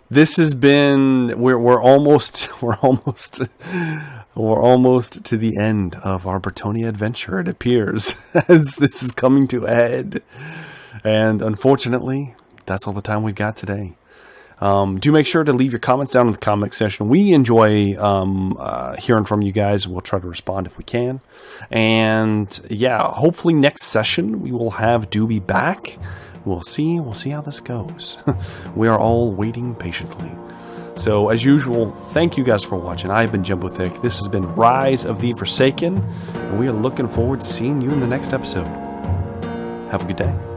This has been we're almost to the end of our Bretonia adventure, it appears, as this is coming to a head. And unfortunately, that's all the time we've got today. Do make sure to leave your comments down in the comment section. We enjoy hearing from you guys. We'll try to respond if we can. And yeah, hopefully next session we will have Doobie back. We'll see how this goes. We are all waiting patiently. So as usual, thank you guys for watching. I've been Jumbo Thick. This has been Rise of the Forsaken, and we are looking forward to seeing you in the next episode. Have a good day.